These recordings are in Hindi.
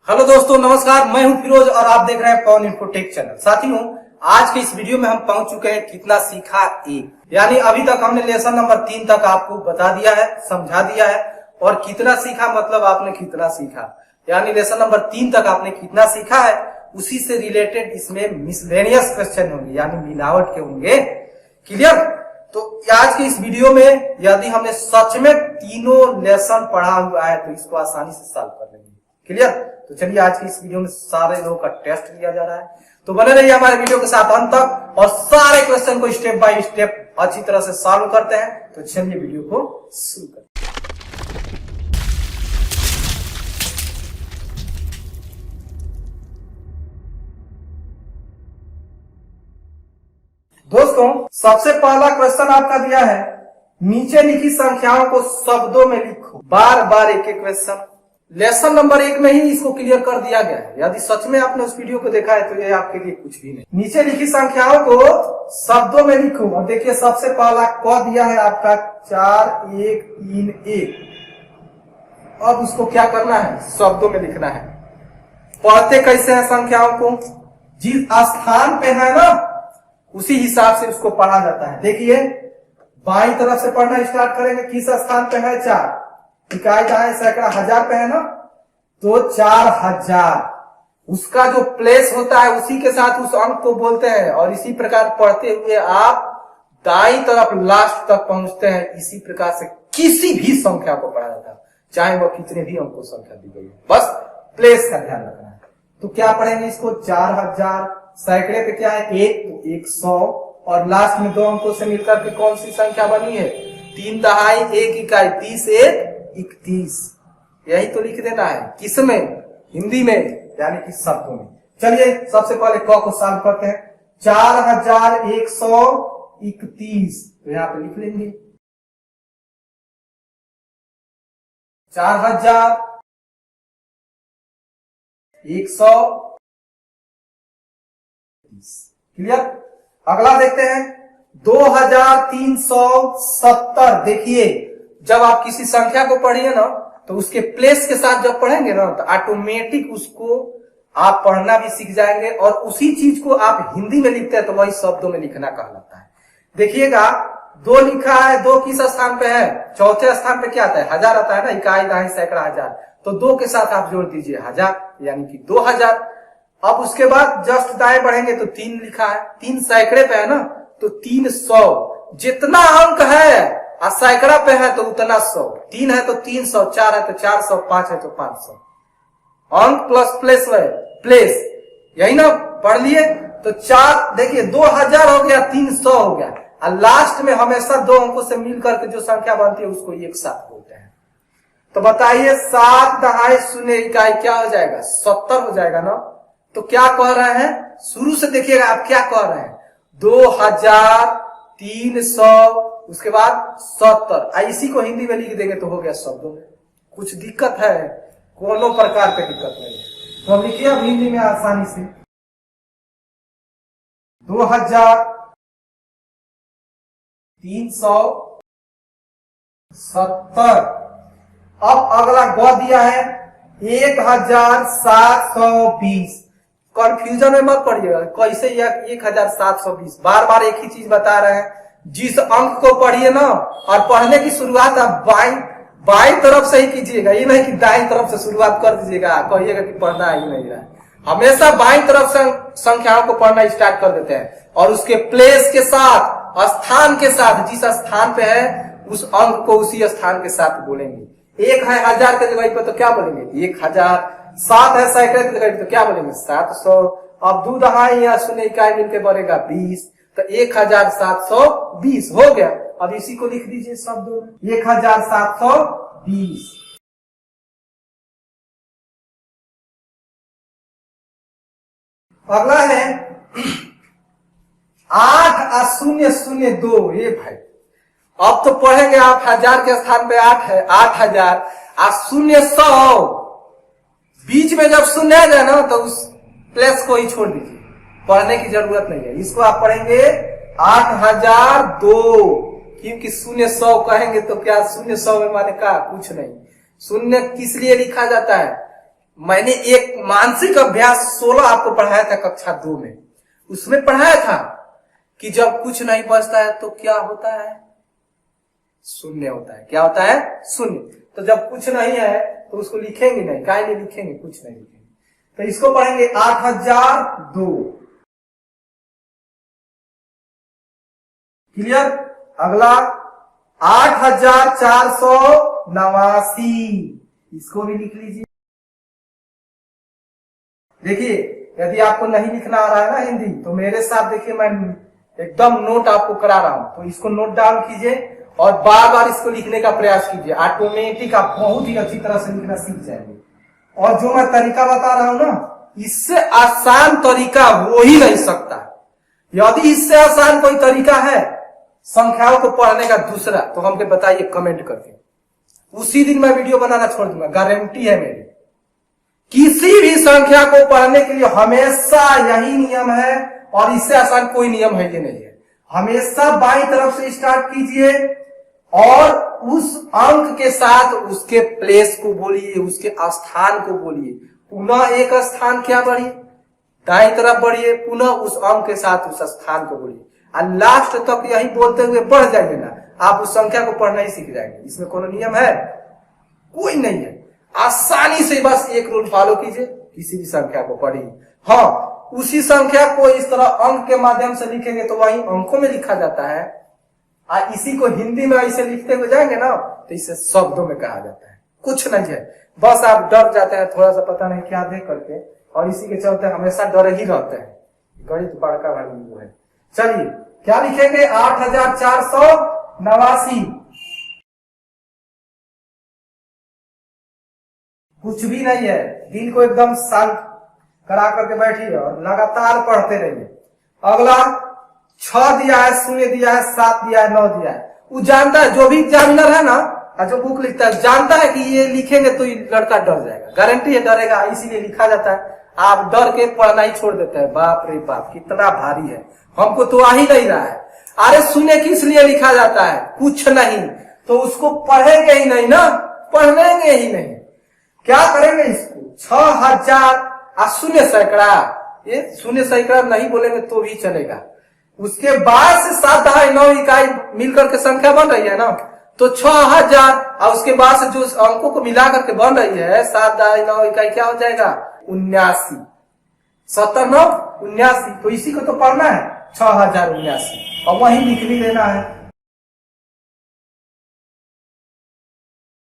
हेलो दोस्तों, नमस्कार। मैं हूं फिरोज और आप देख रहे हैं पवन इन्फोटेक चैनल। साथियों, आज के इस वीडियो में हम पहुंच चुके हैं कितना सीखा एक, यानी अभी तक हमने लेसन नंबर 3 तक आपको बता दिया है, समझा दिया है। और कितना सीखा मतलब आपने कितना सीखा, यानी लेसन नंबर 3 तक आपने कितना सीखा है, उसी से रिलेटेड इसमें मिसलेनियस क्वेश्चन होंगे, यानी मिलावट के होंगे। क्लियर? तो आज के इस वीडियो में यदि हमने सच में तीनों लेसन पढ़ा हुआ है तो इसको आसानी से सॉल्व कर लेंगे। क्लियर? तो चलिए आज की इस वीडियो में सारे लोगों का टेस्ट लिया जा रहा है, तो बने रहिए हमारे वीडियो के साथ अंत तक और सारे क्वेश्चन को स्टेप बाय स्टेप अच्छी तरह से सॉल्व करते हैं। तो चलिए वीडियो को शुरू करते हैं। दोस्तों, सबसे पहला क्वेश्चन आपका दिया है, नीचे लिखी संख्याओं को शब्दों में लिखो। बार बार एक एक क्वेश्चन लेसन नंबर 1 में ही इसको क्लियर कर दिया गया है। यदि सच में आपने उस वीडियो को देखा है तो ये आपके लिए कुछ भी नहीं। नीचे लिखी संख्याओं को शब्दों में लिखो। और देखिए सबसे पहला क दिया है आपका 4 1 3 1। अब उसको क्या करना है, शब्दों में लिखना है। पढ़ते कैसे हैं संख्याओं को, जिस स्थान पे है ना उसी हिसाब से उसको पढ़ा जाता है। देखिए बाईं तरफ से पढ़ना स्टार्ट करेंगे। किस स्थान पे है 4, इकाई दाएं सैकड़ा हजार पे है ना, तो 4000 उसका जो प्लेस होता है उसी के साथ उस अंक को बोलते हैं। और इसी प्रकार पढ़ते हुए आप दाईं तरफ लास्ट तक पहुंचते हैं। इसी प्रकार से किसी भी संख्या को पढ़ा जाता है, चाहे वह कितने भी अंकों संख्या दी गई है, बस प्लेस का ध्यान रखना है। तो क्या पढ़ेंगे इसको, 4000 सैकड़े पे क्या है 1, तो 100 और लास्ट में 2 अंकों से मिलकर के कौन सी संख्या बनी है, 3 दहाई 1 इकाई, 30 1 31। यही तो लिख देना है। किसमें, हिंदी में, यानी कि शब्दों में। चलिए सबसे पहले क को सॉल्व करते हैं। 4131, तो यहां पे लिख लेंगे 4130। क्लियर? अगला देखते हैं 2370। देखिए जब आप किसी संख्या को पढ़िए ना तो उसके प्लेस के साथ जब पढ़ेंगे ना तो ऑटोमेटिक उसको आप पढ़ना भी सीख जाएंगे। और उसी चीज को आप हिंदी में लिखते हैं तो वही शब्दों में लिखना कहलाता है। देखिएगा 2 लिखा है, 2 किस स्थान पे है, चौथे स्थान पे क्या आता है, हजार आता है ना, इकाई दाई सैकड़ा हजार। तो 2 के साथ आप जोड़ दीजिए 1000, यानी कि 2000। अब उसके बाद जस्ट दाएं बढ़ेंगे तो 3 लिखा है, 3 सैकड़े पे है ना, तो 300। जितना अंक है और सैकड़ा पे है तो उतना 100, 3 है तो 300, 4 है तो 400, 5 है तो 500। अंक प्लस प्लेस है, प्लेस यही ना पढ़ लिए। तो 4 देखिए 2000 हो गया, 300 हो गया। और लास्ट में हमेशा 2 अंकों से मिलकर के जो संख्या बनती है उसको एक साथ बोलते हैं। तो बताइए 7 दहाई शून्य इकाई क्या हो जाएगा, 70 हो जाएगा ना। तो क्या कह रहे हैं, शुरू से देखिएगा आप क्या कह रहे हैं, 2300 उसके बाद 70। इसी को हिंदी में लिख देंगे तो हो गया शब्दों में। कुछ दिक्कत है, कोनो प्रकार की दिक्कत नहीं है। तो हम लिखिए अब हिंदी में आसानी से 2370। अब अगला ग दिया है 1720। कंफ्यूजन में मत पड़िएगा, कैसे 1720, बार बार एक ही चीज बता रहे हैं। जिस अंक को पढ़िए ना, और पढ़ने की शुरुआत आप बाईं तरफ से ही कीजिएगा, ये नहीं कि दाईं तरफ से शुरुआत कर दीजिएगा, कहिएगा कि पढ़ना ही नहीं रहा है। हमेशा बाईं तरफ से संख्याओं को पढ़ना स्टार्ट कर देते हैं और उसके प्लेस के साथ, स्थान के साथ, जिस स्थान पे है उस अंक को उसी स्थान के साथ बोलेंगे। 1 है हजार के जगह पर तो क्या बोलेंगे 1000, 7 है सैकड़े की जगह तो क्या बोलेंगे 700। अब 2 दहाई या शून्य इकाई मिलकर बनेगा 20, तो 1720 हो गया। अब इसी को लिख दीजिए शब्दों में 1720। अगला है 8002। ये भाई अब तो पढ़ेंगे आप, हजार के स्थान पे 8 है, 8000 और 0 बीच में जब शून्य आ जाए ना तो उस प्लेस को ही छोड़ दीजिए, पढ़ने की जरूरत नहीं है। इसको आप पढ़ेंगे 8002, क्योंकि 0 कहेंगे तो क्या 0 में माने का कुछ नहीं। शून्य किस लिए लिखा जाता है, मैंने एक मानसिक अभ्यास 16 आपको पढ़ाया था कक्षा 2 में। उसमें पढ़ाया था कि जब कुछ नहीं बचता है तो क्या होता है, शून्य होता है। क्या होता है, शून्य। तो जब कुछ नहीं है तो उसको लिखेंगे नहीं, काहे नहीं लिखेंगे, कुछ नहीं लिखेंगे। तो इसको पढ़ेंगे 8002। क्लियर। अगला 8489, इसको भी लिख लीजिए। देखिए यदि आपको नहीं लिखना आ रहा है ना हिंदी, तो मेरे साथ देखिए, मैं एकदम नोट आपको करा रहा हूं, तो इसको नोट डाउन कीजिए और बार बार इसको लिखने का प्रयास कीजिए। ऑटोमेटिक आप बहुत ही अच्छी तरह से लिखना सीख जाएंगे। और जो मैं तरीका बता रहा हूं ना, इससे आसान तरीका हो ही नहीं सकता। यदि इससे आसान कोई तरीका है संख्याओं को पढ़ने का दूसरा, तो हमको बताइए कमेंट करके। उसी दिन मैं वीडियो बनाना छोड़ दूंगा, गारंटी है मेरी। किसी भी संख्या को पढ़ने के लिए हमेशा यही नियम है, और इससे आसान कोई नियम है ये नहीं है। हमेशा बाईं तरफ से स्टार्ट कीजिए और उस अंक के साथ उसके प्लेस को बोलिए, उसके स्थान को बोलिए। पुनः एक स्थान क्या बढ़िए, दाईं तरफ बढ़िए, पुनः उस अंक के साथ उस स्थान को बोलिए, और लास्ट तक यही बोलते हुए बढ़ जाएंगे ना, आप उस संख्या को पढ़ना ही सीख जाएंगे। इसमें कोनो नियम है, कोई नहीं है। आसानी से बस एक रूल फॉलो कीजिए, किसी भी संख्या को पढ़िए। हाँ, उसी संख्या को इस तरह अंक के माध्यम से लिखेंगे तो वही अंकों में लिखा जाता है, और इसी को हिंदी में ऐसे लिखते हुए जाएंगे ना, तो इसे शब्दों में कहा जाता है। कुछ नहीं है, बस आप डर जाते हैं थोड़ा सा, पता नहीं क्या देख करके, और इसी के चलते हमेशा डर ही रहते हैं। गणित बड़का भाई है। चलिए क्या लिखेंगे, 8489। कुछ भी नहीं है, दिल को एकदम शांत करा करके बैठिए और लगातार पढ़ते रहिए। अगला 6 दिया है, 0 दिया है, 7 दिया है, 9 दिया है। वो जानता है, जो भी एग्जामिनर है ना, जो बुक लिखता है, जानता है कि ये लिखेंगे तो ये लड़का डर जाएगा, गारंटी है डरेगा, इसीलिए लिखा जाता है। आप डर के पढ़ना ही छोड़ देते हैं। बाप रे बाप, कितना भारी है, हमको तो आ ही नहीं रहा है। अरे शून्य किस लिए लिखा जाता है, कुछ नहीं, तो उसको पढ़ेंगे ही नहीं ना, पढ़ेंगे ही नहीं। क्या करेंगे इसको, 6000 शून्य सैकड़ा, ये शून्य सैकड़ा नहीं बोलेंगे तो भी चलेगा। उसके बाद से 7/9 इकाई मिलकर के संख्या बन रही है ना, तो 6000, और उसके बाद से जो अंकों को मिला करके बन रही है 7/9 इकाई, क्या हो जाएगा, 79। 7/9 79, तो इसी को तो पढ़ना है, 6079, और वही लिख भी देना है।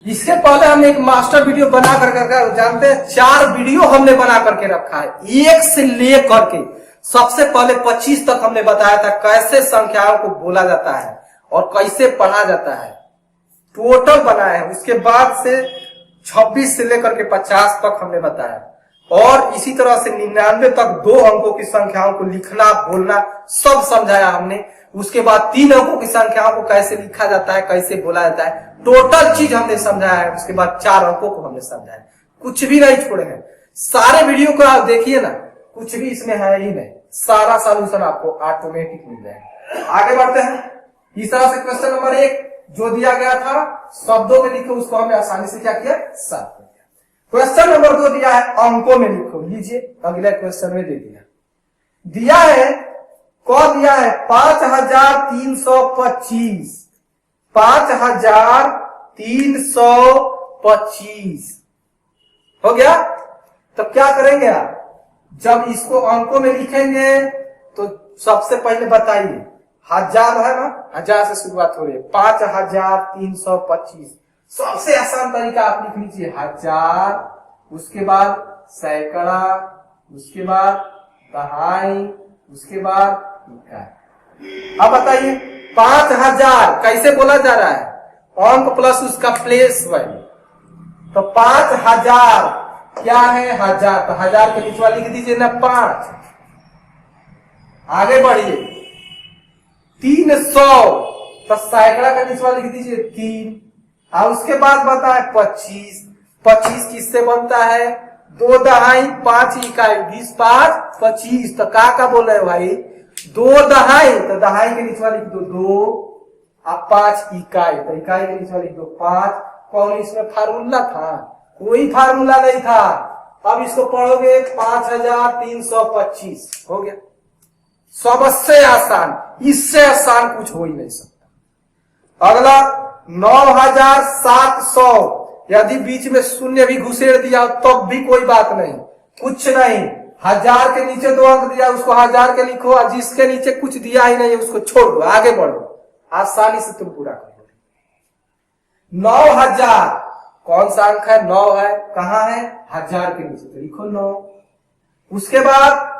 इसके पहले हमने एक मास्टर वीडियो बना करके, जानते हैं 4 वीडियो हमने बना करके रखा है, 1 से लेकर के सबसे पहले 25 तक हमने बताया था कैसे संख्याओं को बोला जाता है और कैसे पढ़ा जाता है, टोटल बनाया है। उसके बाद से 26 से लेकर के 50 तक हमने बताया, और इसी तरह से 99 तक 2 अंकों की संख्याओं को लिखना बोलना सब समझाया हमने। उसके बाद 3 अंकों की संख्याओं को कैसे लिखा जाता है, कैसे बोला जाता है, टोटल चीज हमने समझाया है। उसके बाद 4 अंकों को हमने समझाया, कुछ भी नहीं छोड़े हैं। सारे वीडियो को आप देखिए ना, कुछ भी इसमें है ही नहीं, सारा सॉल्यूशन आपको ऑटोमेटिक मिल जाएगा। आगे बढ़ते हैं। इस तरह से क्वेश्चन नंबर 1 जो दिया गया था शब्दों में लिखो, उसको हमने आसानी से क्या किया, साफ कर दिया। क्वेश्चन नंबर 2 दिया है अंकों में लिखो, लीजिए अगले क्वेश्चन में दे दिया है, कौन दिया है, 5325, 5325 हो गया। तब क्या करेंगे आप, जब इसको अंकों में लिखेंगे तो सबसे पहले बताइए, 1000 है ना, 1000 से शुरुआत हो रही है, 5325 सबसे आसान तरीका आप लिख लीजिए, 1000, उसके बाद सैकड़ा, उसके बाद दहाई, उसके बाद इकाई। अब बताइए 5000 कैसे बोला जा रहा है, अंक प्लस उसका प्लेस वैल्यू, तो 5000 क्या है, 1000, तो 1000 के नीचे लिख दीजिए ना 5। आगे बढ़िए 300, तो सैकड़ा का नीचे लिख दीजिए 3, और उसके बाद बनता है 25। 25 किससे बनता है, 2 दहाई 5 इकाई, 20 5 25, तो का बोल रहे हो भाई, 2 दहाई, तो दहाई के नीचे लिख दो 2, अब 5 इकाई, तो इकाई के नीचे लिख दो 5। कौन इसमें फार्मूला था, कोई फार्मूला नहीं था, अब इसको पढ़ोगे 5325 हो गया। सबसे आसान, इससे आसान कुछ हो ही नहीं सकता। अगला 9700, यदि बीच में शून्य भी घुसेड़ दिया तब भी कोई बात नहीं, कुछ नहीं। 1000 के नीचे 2 अंक दिया, उसको 1000 के लिखो, और जिसके नीचे कुछ दिया ही नहीं है उसको छोड़ दो, आगे बढ़ो, आसानी से तुम पूरा कर लो। 9000 कौन सा अंक है? 9 है, कहां है? 1000 के नीचे, तो लिखो 9। उसके बाद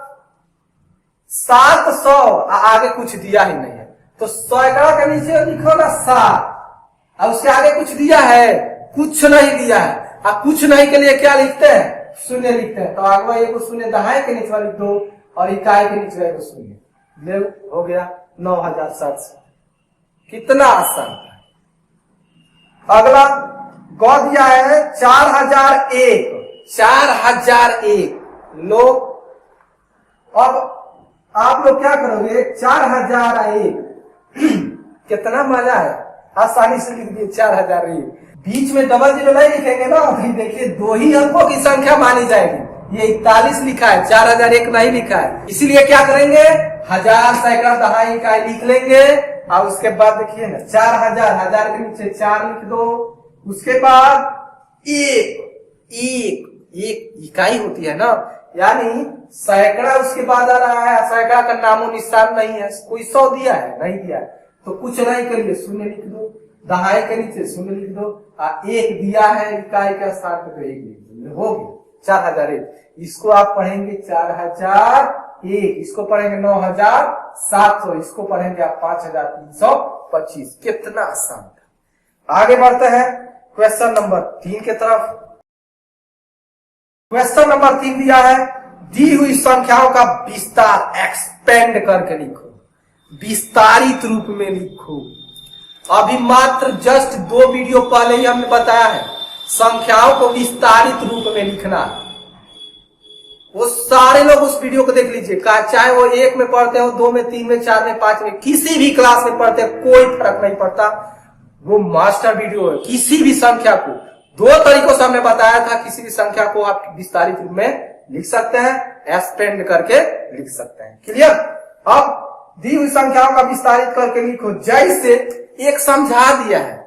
700, आगे कुछ दिया ही नहीं है, तो सैकड़ा के नीचे लिखो ना 7, और उसके आगे कुछ दिया है? कुछ नहीं दिया है। अब कुछ नहीं के लिए क्या लिखते हैं? शून्य लिखते हैं, तो आगे एक शून्य दहाई के नीचे लिख दो, और इकाई के नीचे एक शून्य ले, हो गया 9700। कितना आसान है। अगला गौ दिया है 4001, 4001 लो। अब आप लोग क्या करोगे? 4001 कितना मजा है, आसानी से लिख दिए 4001। बीच में डबल जीरो नहीं लिखेंगे ना, अभी देखिए 2 ही अंकों की संख्या मानी जाएगी। ये 41 लिखा है, 4001 नहीं लिखा है, इसीलिए क्या करेंगे? 1000 सैकड़ा दहाई इकाई लिख लेंगे, और उसके बाद देखिए ना 4000, 1000 के नीचे 4 लिख दो। उसके बाद एक इकाई होती है ना, यानी सैकड़ा उसके बाद आ रहा है, सैकड़ा का नामो निशान नहीं है। कोई 100 दिया है? नहीं दिया है, तो कुछ नहीं के लिए शून्य लिख दो, दहाई के नीचे शून्य लिख दो, 1 दिया है इकाई का स्थान पे, तो 1 लिख दो, हो गया 4001। इसको आप पढ़ेंगे 4001, इसको पढ़ेंगे 9700, इसको पढ़ेंगे आप 5325। कितना आसान था। आगे बढ़ते हैं क्वेश्चन नंबर 3 की तरफ। क्वेश्चन नंबर 3 दिया है, दी हुई संख्याओं का विस्तार एक्सपेंड करके लिखो, विस्तारित रूप में लिखो। अभी मात्र जस्ट 2 वीडियो पहले ही हमने बताया है, संख्याओं को विस्तारित रूप में लिखना। वो सारे लोग उस वीडियो को देख लीजिए, चाहे वो 1 में पढ़ते हो, 2 में, 3 में, 4 में, 5 में, किसी भी क्लास में पढ़ते हैं, कोई फर्क नहीं पड़ता, वो मास्टर वीडियो है। किसी भी संख्या को 2 तरीकों से हमने बताया था, किसी भी संख्या को आप विस्तारित रूप में लिख सकते हैं, एक्सपेंड करके लिख सकते हैं। क्लियर? अब दी हुई संख्याओं का विस्तारित करके लिखो। जैसे एक समझा दिया है,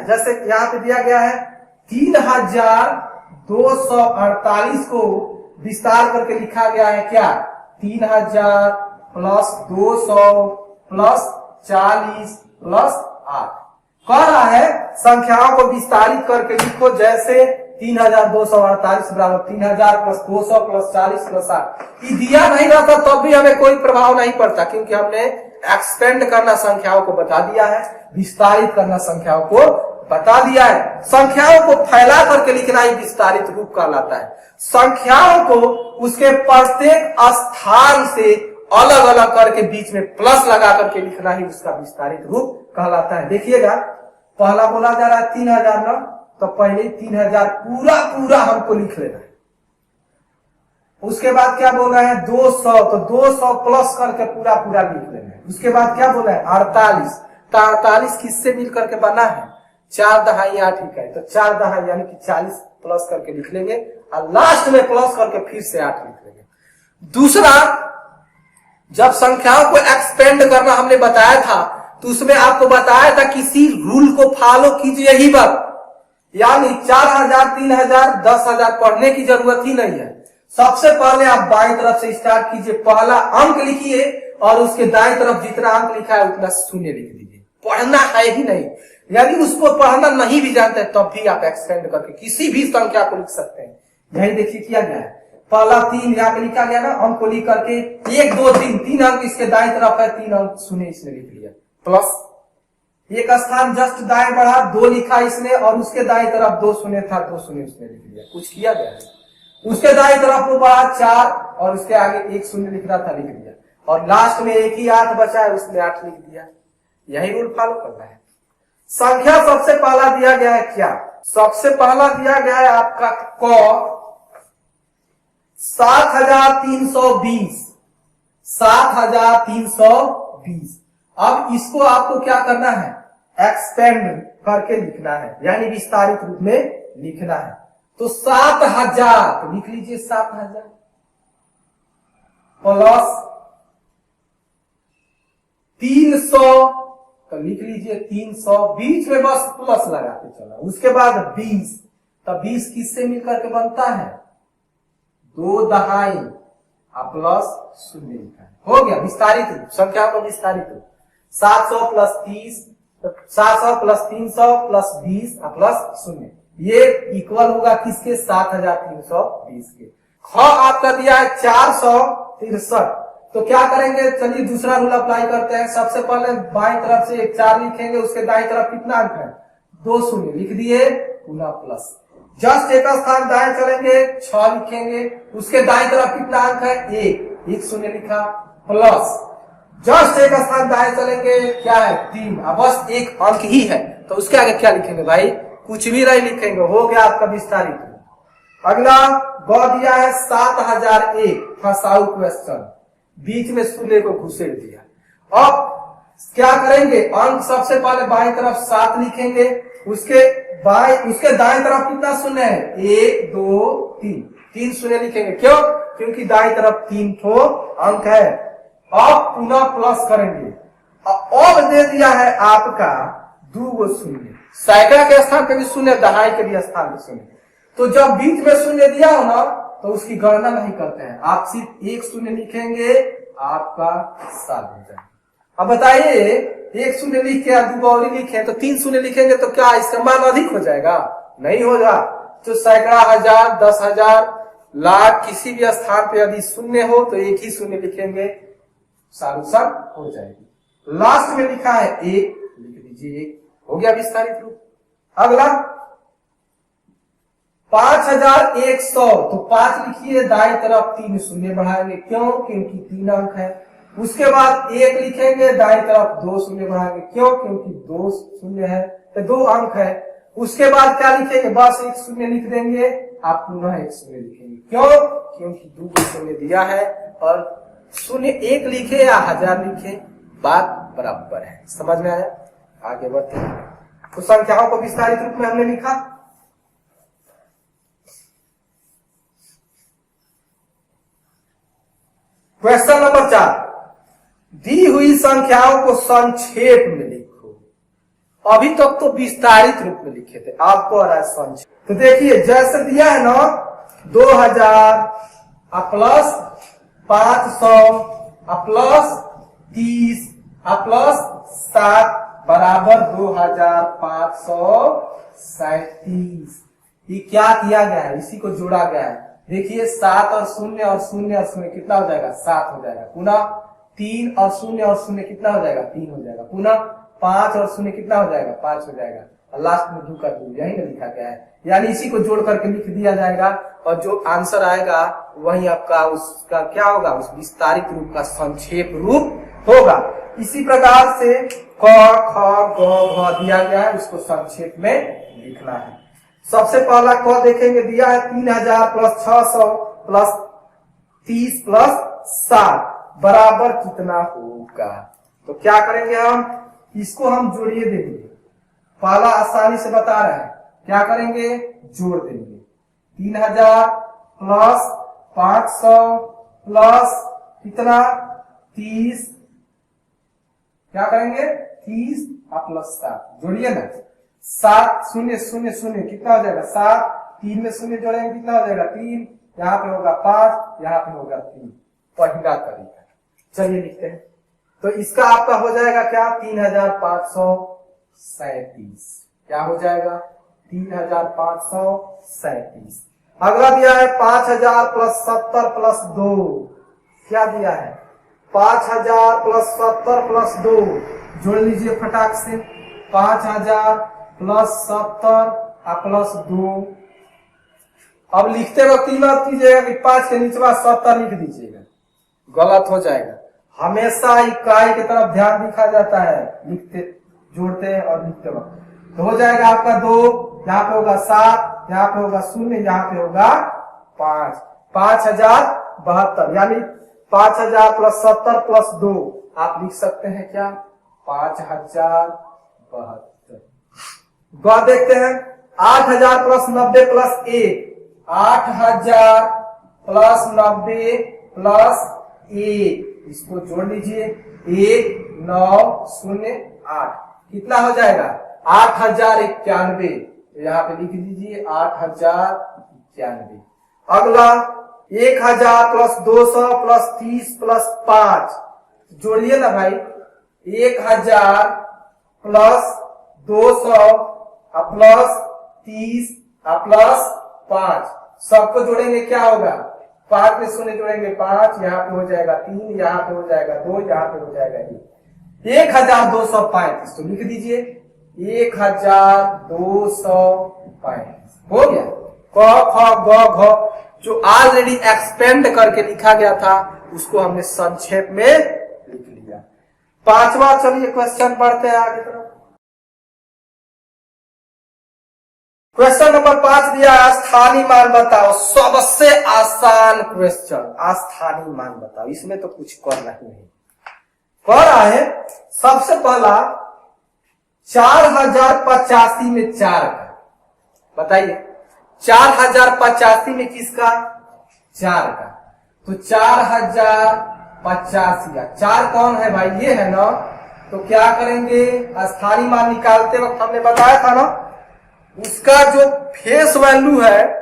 जैसे यहाँ पे दिया गया है 3248 को विस्तार करके लिखा गया है क्या? 3000 प्लस 200 प्लस 40 प्लस 8। कह रहा है संख्याओं को विस्तारित करके लिखो, जैसे 3248 बराबर 3000 प्लस 200 प्लस 40 प्लस 8। ये दिया नहीं रहता तब भी हमें कोई प्रभाव नहीं पड़ता, क्योंकि हमने एक्सपेंड करना संख्याओं को बता दिया है, विस्तारित करना संख्याओं को बता दिया है। संख्याओं को फैला करके लिखना ही विस्तारित रूप कहलाता है। संख्याओं को उसके प्रत्येक स्थान से अलग अलग करके बीच में प्लस लगा करके लिखना ही उसका विस्तारित रूप कहलाता है। देखिएगा, पहला बोला जा रहा है 3000 ना, तो पहले 3000 पूरा हमको लिख लेना है। उसके बाद क्या बोल रहे हैं 200, तो 200 प्लस करके पूरा लिख लेना है। उसके बाद क्या बोला है 48, तो 48 किससे मिल करके बना है? 4 दहाई 8 इकाई, तो 4 दहाई यानी कि 40 प्लस करके लिख लेंगे, और लास्ट में प्लस करके फिर से 8 लिख लेंगे। दूसरा, जब संख्याओं को एक्सपेंड करना हमने बताया था, तो उसमें आपको बताया था किसी रूल को फॉलो कीजिए ही बस, यानी 4000, 3000, 10,000 पढ़ने की जरूरत ही नहीं है। सबसे पहले आप बाईं तरफ से स्टार्ट कीजिए, पहला अंक लिखिए और उसके दाईं तरफ जितना अंक लिखा है उतना शून्य लिख दीजिए। पढ़ना है ही नहीं, यानी उसको पढ़ना नहीं भी जानते तब भी आप एक्सपेंड करके किसी भी संख्या को लिख सकते हैं। यही देखिए किया गया है, पहला 3 यहाँ पे लिखा गया ना, अंक को लिख करके 1 2 3, 3 अंक इसके दाईं तरफ है, 3 अंक शून्य इसने लिख लिया, प्लस एक स्थान जस्ट दाएं बढ़ा, 2 लिखा इसने, और उसके दाईं तरफ 2 शून्य था, 2 शून्य उसने लिख लिया, कुछ किया गया है। उसके दाईं तरफ वो बढ़ा 4, और उसके आगे 1 शून्य लिख रहा था, लिख दिया, और लास्ट में एक ही 8 बचा है, उसने 8 लिख दिया। यही रूल फॉलो करना है। संख्या सबसे पहला दिया गया है क्या? सबसे पहला दिया गया है आपका क 7320, 7320। अब इसको आपको क्या करना है? एक्सपेंड करके लिखना है, यानी विस्तारित रूप में लिखना है। तो 7000 तो लिख लीजिए 7000 प्लस 300 तो लिख लीजिए 300, बीच में बस प्लस लगाते चला। उसके बाद 20, तब 20 किससे मिलकर के बनता है? 2 दहाई प्लस 0 लिखा है। हो गया विस्तारित रूप, संख्या को विस्तारित रूप। 700 प्लस 30, 700 प्लस 300 प्लस 20 प्लस 0, ये इक्वल होगा किसके? 7320 के। ख आपका दिया है 463, तो क्या करेंगे? चलिए दूसरा रूल अप्लाई करते हैं। सबसे पहले बाईं तरफ से एक 4 लिखेंगे, उसके दाईं तरफ कितना अंक है? 2 शून्य लिख दिए, पुनः प्लस। जस्ट एक स्थान दाएं चलेंगे, 6 लिखेंगे, उसके दाईं तरफ कितना अंक है? 1 शून्य लिखा, प्लस। जस्ट एक स्थान दाएं चलेंगे, क्या है? 3, बस एक अंक ही है, तो उसके आगे क्या लिखेंगे भाई? कुछ भी नहीं लिखेंगे। हो गया आपका विस्तारित। अगला ग दिया है 7001, फंसाऊ क्वेश्चन, बीच में शून्य को घुसेड़ दिया। अब क्या करेंगे? अंक सबसे पहले बाईं तरफ 7 लिखेंगे, उसके दाएं तरफ कितना शून्य है? 1 2 3 शून्य लिखेंगे। क्यों? क्योंकि दाईं तरफ 3 ठो अंक है। अब पुनः प्लस करेंगे। अब दे दिया है आपका 2 शून्य, सैकड़ा के स्थान पे भी शून्य, दहाई के भी स्थान पे शून्य। तो जब बीच में शून्य दिया हो ना, तो उसकी गणना नहीं करते हैं, आप सिर्फ 1 शून्य लिखेंगे, आपका साल हो जाएगा। अब बताइए, 1 शून्य लिख के 2 और लिखे तो 3 शून्य लिखेंगे तो क्या इसका मान अधिक हो जाएगा? नहीं होगा। तो सैकड़ा, हजार, 10,000, लाख, किसी भी स्थान पे यदि शून्य हो तो 1 ही शून्य लिखेंगे, सॉल्यूशन हो जाएगी। लास्ट में लिखा है 1, लिख दीजिए 1, हो गया विस्तारित रूप। अगला 5100, तो 5 लिखिए, दाईं तरफ 3 शून्य बढ़ाएंगे। क्यों? क्योंकि 3 अंक है। उसके बाद 1 लिखेंगे, दाईं तरफ 2 शून्य बढ़ाएंगे। क्यों? क्योंकि 2 शून्य है, तो 2 अंक है। उसके बाद क्या लिखेंगे? बस 1 शून्य लिख देंगे, आप पुनः 1 शून्य लिखेंगे। क्यों? क्योंकि 2 शून्य दिया है, और शून्य 1 लिखे या 1000 लिखे, बात बराबर है। समझ में आया? आगे बढ़ते हैं। तो संख्याओं को विस्तारित रूप में हमने लिखा। क्वेश्चन नंबर 4, दी हुई संख्याओं को संक्षेप में लिखो। अभी तक तो विस्तारित रूप में लिखे थे, आपको आ रहा है संक्षेप। तो देखिए, जैसे दिया है ना, 2000 प्लस 500 प्लस 30 प्लस 7 बराबर 2537। ये क्या किया गया है? इसी को जोड़ा गया है। देखिए, 7 और 0 और 0 और 0 कितना हो जाएगा? 7 हो जाएगा। पुनः 3 और 0 और 0 कितना हो जाएगा? 3 हो जाएगा। पुनः 5 और 0 कितना हो जाएगा? 5 हो जाएगा। और लास्ट में 2 का 2, यही ना लिखा गया है। यानी इसी को जोड़ करके लिख दिया जाएगा, और जो आंसर आएगा वही आपका उसका क्या होगा? उस विस्तारित रूप का संक्षेप रूप होगा। इसी प्रकार से क ख ग घ दिया गया है, उसको संक्षेप में लिखना है। सबसे पहला क देखेंगे, दिया है 3000 प्लस 600 प्लस 30 प्लस 7 बराबर कितना होगा? तो क्या करेंगे? हम इसको हम जोड़िए देंगे। पहला आसानी से बता रहे हैं, क्या करेंगे? जोड़ देंगे। 3000 प्लस 500 प्लस कितना? 30, क्या करेंगे? 30 प्लस 7, जोड़िए ना। 7 0 0 0 कितना हो जाएगा? 7, 3 में 0 जोड़ेंगे कितना हो जाएगा? 3, यहाँ पे होगा 5, यहाँ पे होगा 3। पहला तरीका। चलिए लिखते हैं। तो इसका आपका हो जाएगा क्या? 3537। क्या हो जाएगा? 3537। अगला दिया है 5000 प्लस 70 प्लस 2। क्या दिया है? 5000 प्लस 70 प्लस 2, जोड़ लीजिए फटाक से। 5000 प्लस 70 प्लस 2। अब लिखते वक्त मत कीजिएगा कि 5 के नीचे 70 लिख दीजिएगा, गलत हो जाएगा। हमेशा इकाई की तरफ ध्यान दिखा जाता है, लिखते जोड़ते हैं और लिखते वक्त। तो हो जाएगा आपका 2, यहाँ पे होगा 7, यहाँ पे होगा 0, यहाँ पे होगा 5। 5072, यानी 5000 प्लस 70 प्लस 2 आप लिख सकते हैं क्या? 5072। ग देखते हैं, 8000 प्लस 90 प्लस 1, 8000 प्लस 90 प्लस 1, इसको जोड़ लीजिए 1908, कितना हो जाएगा 8091। यहाँ पे लिख दीजिए 8091। अगला 1000 प्लस 200 प्लस 30 प्लस 5, जोड़िए ना भाई, 1000 प्लस 200 प्लस 30 प्लस 5, सबको जोड़ेंगे क्या होगा, 5 में शून्य जोड़ेंगे 5, यहाँ पे हो जाएगा 3, यहाँ पे हो जाएगा 2, यहाँ पे हो जाएगा 1, 1235, तो लिख दीजिए 1235 हो गया। क ख ग घ जो ऑलरेडी एक्सपेंड करके लिखा गया था उसको हमने संक्षेप में लिख लिया। पांचवा, चलिए क्वेश्चन पढ़ते हैं आगे तरफ। क्वेश्चन नंबर 5 दिया है, स्थानीय मान बताओ। सबसे आसान क्वेश्चन, स्थानीय मान बताओ। इसमें तो कुछ करना ही नहीं, कह रहा है सबसे पहला 4085 में 4 का, बताइए 4085 में किसका, 4 का, तो 4085, 4 कौन है भाई, ये है ना, तो क्या करेंगे, स्थानीय मान निकालते वक्त हमने बताया था ना, उसका जो फेस वैल्यू है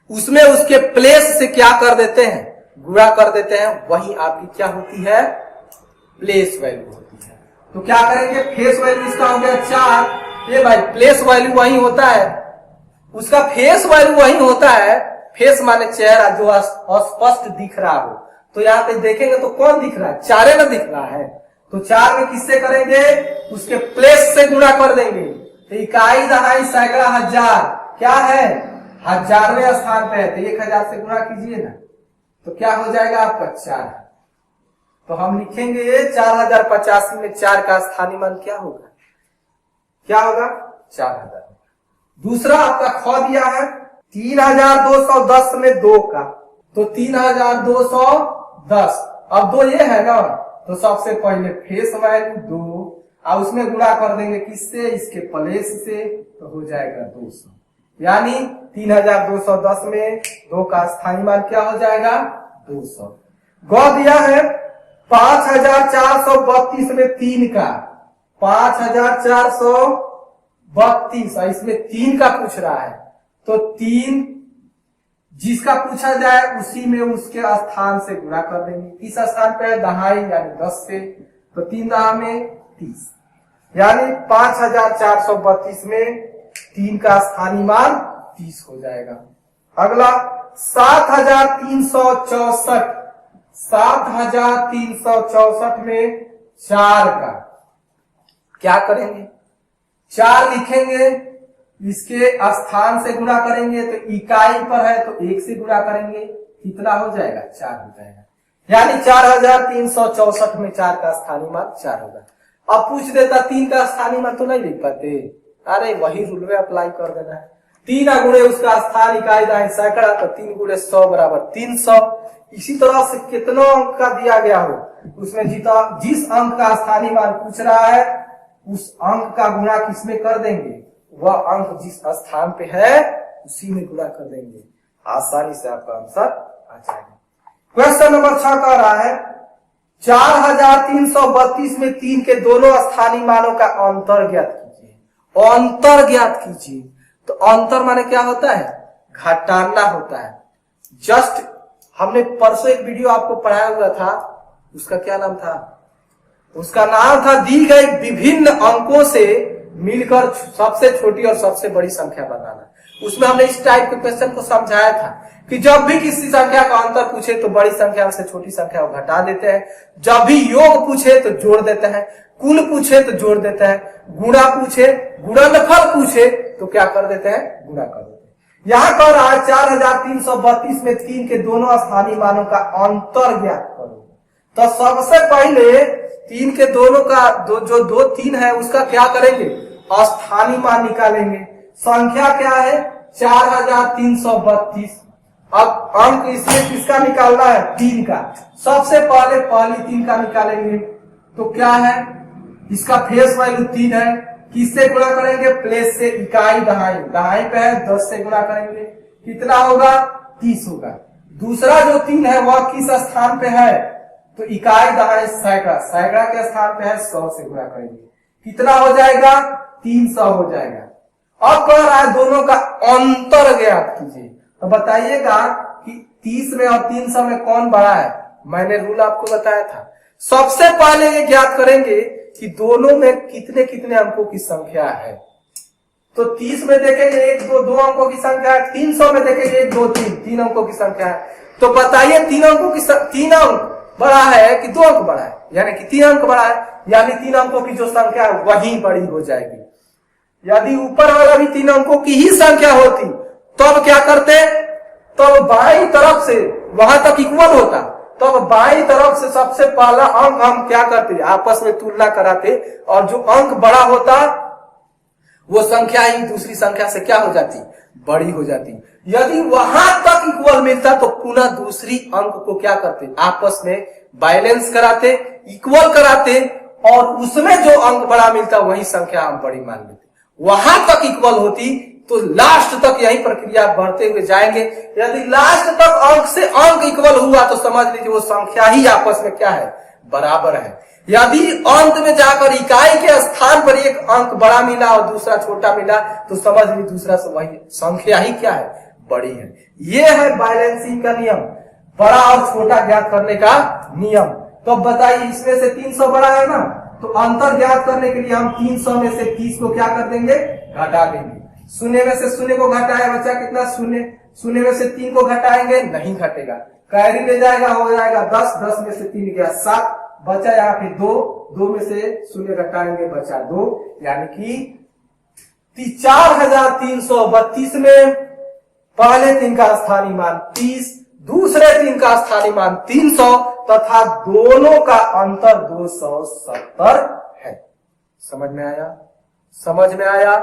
उसमें उसके प्लेस से क्या कर देते हैं, गुणा कर देते हैं, वही आपकी क्या होती है, प्लेस वैल्यू होती है। तो क्या करेंगे, फेस वैल्यू इसका हो गया 4, ये भाई प्लेस वैल्यू वही होता है, उसका फेस वैल्यू वही होता है, फेस माने चेहरा जो स्पष्ट दिख रहा हो, तो यहाँ पे देखेंगे तो कौन दिख रहा है, 4 ना दिख रहा है, तो 4 में किससे करेंगे, उसके प्लेस से गुणा कर देंगे, तो इकाई दहाई सैकड़ा हजार क्या है, 1000वें स्थान पे है, तो 1000 से गुणा कीजिए ना, तो क्या हो जाएगा आपका 4। तो हम लिखेंगे 4085 में 4 का स्थानीय मान क्या होगा, क्या होगा 4000। दूसरा आपका ख दिया है 3210 में 2 का, तो 3210, अब 2 ये है ना, तो सबसे पहले फेस वैल्यू 2 और उसमें गुणा कर देंगे किससे, इसके प्लेस से, तो हो जाएगा 200, यानी 3210 में 2 का स्थानीय मान क्या हो जाएगा 200। ग दिया है 5432 में 3 का, 5432, इसमें 3 का पूछ रहा है, तो 3 जिसका पूछा जाए उसी में उसके स्थान से गुणा कर देंगे, किस स्थान पे है, दहाई यानी 10 से, तो 3 दहा में 30, यानी 5432 में 3 का स्थानीय मान 30 हो जाएगा। अगला 7364 में 4 का, क्या करेंगे, 4 लिखेंगे, इसके स्थान से गुणा करेंगे, तो इकाई पर है तो 1 से गुणा करेंगे, कितना हो जाएगा 4 हो जाएगा, यानी 4364 में 4 का स्थानीय मान 4 होगा। अब पूछ देता 3 का स्थानीय मान, तो नहीं लिख पाते, अरे वही रूल में अप्लाई कर देना है, 3 गुणे उसका स्थान इकाई दाई सैकड़ा, तो 3 गुणे 100 बराबर 300। इसी तरह से कितना अंक का दिया गया हो उसमें जिस अंक का स्थानीय मान पूछ रहा है उस अंक का गुणा किसमें कर देंगे, वह अंक जिस स्थान पे है उसी में गुणा कर देंगे, आसानी से आपका आंसर आ जाएगा। क्वेश्चन नंबर 6 कह रहा है 4332 में 3 के दोनों स्थानीय मानों का अंतर ज्ञात कीजिए। अंतर ज्ञात कीजिए, तो अंतर माने क्या होता है, घटाना होता है। जस्ट हमने परसों एक वीडियो आपको पढ़ाया हुआ था, उसका क्या नाम था, उसका नाम था दी गई विभिन्न अंकों से मिलकर सबसे छोटी और सबसे बड़ी संख्या बनाना। उसमें हमने इस टाइप के क्वेश्चन को समझाया था कि जब भी किसी संख्या का अंतर पूछे तो बड़ी संख्या से छोटी संख्या को घटा देते हैं, जब भी योग पूछे तो जोड़ देते हैं, कुल पूछे तो जोड़ देते हैं, गुणा पूछे, गुणनफल पूछे तो क्या कर देते हैं, गुणा कर देते हैं। यहाँ कह रहा है 4332 में 3 के दोनों स्थानीय मानों का अंतर ज्ञात करो। तो सबसे पहले 3 के दोनों का जो 2 3 है उसका क्या करेंगे, स्थानीय मान निकालेंगे। संख्या क्या है 4332। अब अंक इसमें किसका निकालना है, 3 का। सबसे पहले पहली 3 का निकालेंगे, तो क्या है, इसका फेस वैल्यू 3 है, किससे गुणा करेंगे? प्लेस से, इकाई दहाई, दहाई पे है 10 से गुणा करेंगे, कितना होगा? 30 होगा। दूसरा जो 3 है वह किस स्थान पे है? तो इकाई दहाई सैकड़ा, सैकड़ा के स्थान पे है 100 से गुणा करेंगे, कितना हो जाएगा? 300 हो जाएगा। अब कह रहा है दोनों का अंतर ज्ञात कीजिए, तो बताइएगा कि 30 में और 300 में कौन बड़ा है? मैंने रूल आपको बताया था। सबसे पहले ये ज्ञात करेंगे कि दोनों में कितने कितने अंकों की संख्या है। तो 30 में देखेंगे 1 2 2 अंकों की संख्या है, 300 में देखेंगे 1 2 3 3 अंकों की संख्या है। तो बताइए 3 अंकों की 3 अंक बड़ा है कि 2 अंक बड़ा है? यानी कि 3 अंक बड़ा है, यानी 3 अंकों की जो संख्या है वही बड़ी हो जाएगी। यदि ऊपर वाला भी 3 अंकों की ही संख्या होती तब क्या करते? तब बाईं तरफ से वहां तक इक्वल होता, तब बाईं तरफ से सबसे पहला अंक हम क्या करते? आपस में तुलना कराते, और जो अंक बड़ा होता वो संख्या ही दूसरी संख्या से क्या हो जाती? बड़ी हो जाती। यदि वहां तक इक्वल मिलता तो पुनः दूसरी अंक को क्या करते? आपस में बैलेंस कराते, इक्वल कराते, और उसमें जो अंक बड़ा मिलता वही संख्या हम बड़ी मान लेते। वहां तक इक्वल होती तो लास्ट तक यही प्रक्रिया बढ़ते हुए जाएंगे। यदि लास्ट तक अंक से अंक इक्वल हुआ तो समझ लीजिए वो संख्या ही आपस में क्या है? बराबर है। यदि अंत में जाकर इकाई के स्थान पर एक अंक बड़ा मिला और दूसरा छोटा मिला तो समझ लीजिए दूसरा से वही संख्या ही क्या है? बड़ी है। ये है बैलेंसिंग का नियम, बड़ा और छोटा ज्ञात करने का नियम। तो बताइए इसमें से 300 बड़ा है ना, तो अंतर ज्ञात करने के लिए हम 300 में से 30 को क्या कर देंगे? घटा देंगे। शून्य में से शून्य को घटाया, बचा कितना? शून्य। शून्य में से 3 को घटाएंगे, नहीं घटेगा, कैरी ले जाएगा, हो जाएगा 10, 10 में से 3 गया 7, बचा यहाँ पे 2, 2 में से शून्य घटाएंगे, बचा 2, यानी कि 4332 में पहले 3 का स्थानीय मान 30, दूसरे 3 का स्थानीय मान 300 तथा दोनों का अंतर 270 है। समझ में आया? समझ में आया?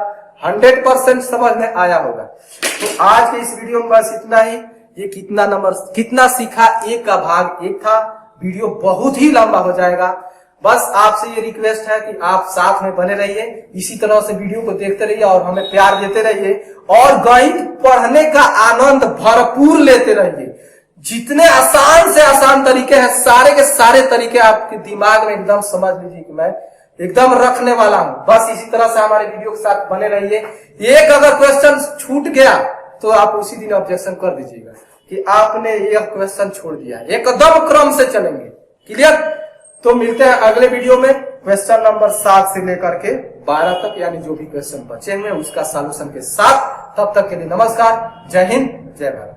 100% समझ में आया होगा। तो आज के इस वीडियो में बस इतना ही। ये कितना सीखा, 1 का भाग 1 था। वीडियो बहुत ही लंबा हो जाएगा। बस आपसे ये रिक्वेस्ट है कि आप साथ में बने रहिए, इसी तरह से वीडियो को देखते रहिए और हमें प्यार देते रहिए, और गणित पढ़ने का आनंद भरपूर लेते रहिए। जितने आसान से आसान तरीके हैं सारे के सारे तरीके आपके दिमाग में एकदम समझ लीजिए कि मैं एकदम रखने वाला हूं। बस इसी तरह से हमारे वीडियो के साथ बने रहिए। एक अगर क्वेश्चन छूट गया तो आप उसी दिन ऑब्जेक्शन कर दीजिएगा कि आपने यह क्वेश्चन छोड़ दिया। एकदम क्रम से चलेंगे। क्लियर? तो मिलते हैं अगले वीडियो में क्वेश्चन नंबर 7 से लेकर के 12 तक, यानी जो भी क्वेश्चन बचे हुए उसका सॉल्यूशन के साथ। तब तक के लिए नमस्कार, जय हिंद, जय भारत।